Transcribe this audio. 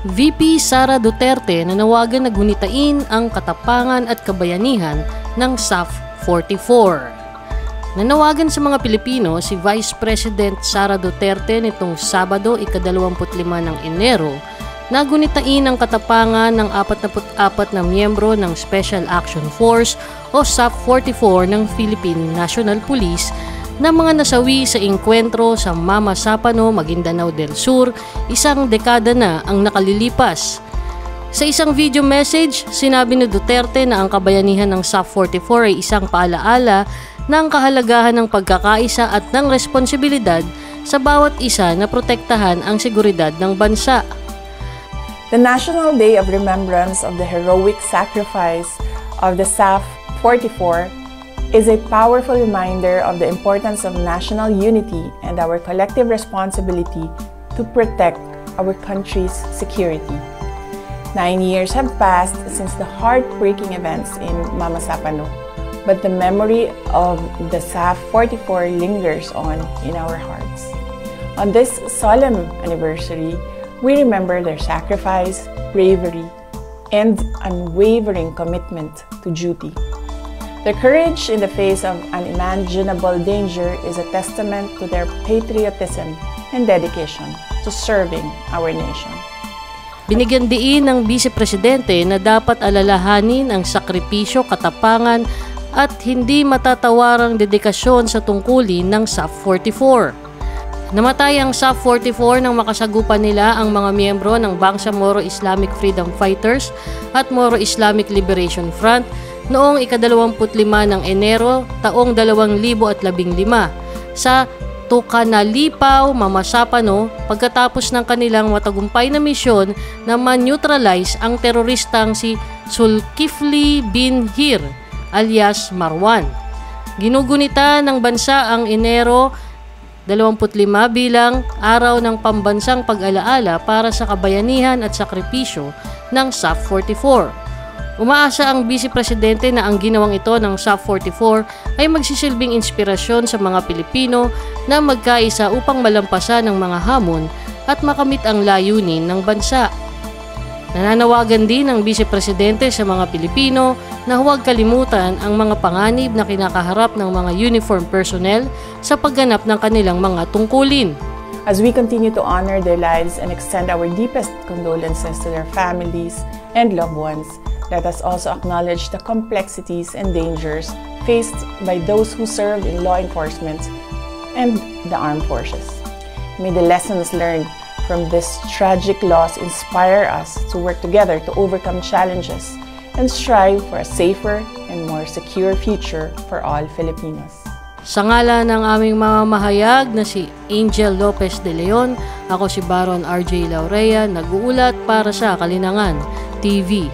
VP Sara Duterte nanawagan na gunitain ang katapangan at kabayanihan ng SAF 44. Nanawagan sa mga Pilipino si Vice President Sara Duterte nitong Sabado, ika-25 ng Enero, na gunitain ang katapangan ng 44 na miyembro ng Special Action Force o SAF 44 ng Philippine National Police na mga nasawi sa engkwentro sa Mama Sapano, Maguindanao del Sur, isang dekada na ang nakalilipas. Sa isang video message, sinabi ni Duterte na ang kabayanihan ng SAF 44 ay isang paalaala ng kahalagahan ng pagkakaisa at ng responsibilidad sa bawat isa na protektahan ang seguridad ng bansa. The National Day of Remembrance of the heroic sacrifice of the SAF 44 is a powerful reminder of the importance of national unity and our collective responsibility to protect our country's security. 9 years have passed since the heartbreaking events in Mama Sapano, but the memory of the SAF 44 lingers on in our hearts. On this solemn anniversary, we remember their sacrifice, bravery, and unwavering commitment to duty. Their courage in the face of unimaginable danger is a testament to their patriotism and dedication to serving our nation. Binigyan diin ng Vice Presidente na dapat alalahanin ang sakripisyo, katapangan at hindi matatawarang dedikasyon sa tungkulin ng SAF 44. Namatay ang SAF 44 nang makasagupan nila ang mga miyembro ng Bangsamoro Islamic Freedom Fighters at Moro Islamic Liberation Front noong ika-25 ng Enero taong 2015 sa Tukanalipaw, Mama Sapano pagkatapos ng kanilang matagumpay na misyon na man-neutralize ang teroristang si Zulkifli bin Hir alias Marwan. Ginugunita ng bansa ang Enero 25 bilang araw ng pambansang pag-alaala para sa kabayanihan at sakripisyo ng SAF 44. Umaasa ang Vice Presidente na ang ginawang ito ng SAF 44 ay magsisilbing inspirasyon sa mga Pilipino na magkaisa upang malampasan ang mga hamon at makamit ang layunin ng bansa. Nananawagan din ang Vice Presidente sa mga Pilipino na huwag kalimutan ang mga panganib na kinakaharap ng mga uniform personnel sa pagganap ng kanilang mga tungkulin. As we continue to honor their lives and extend our deepest condolences to their families and loved ones, let us also acknowledge the complexities and dangers faced by those who serve in law enforcement and the armed forces. May the lessons learned from this tragic loss inspire us to work together to overcome challenges and strive for a safer and more secure future for all Filipinos. Sa ngalan ng aming mamamahayag na si Angel Lopez de Leon, ako si Baron RJ Laurea, nag-uulat para sa Kalinangan TV.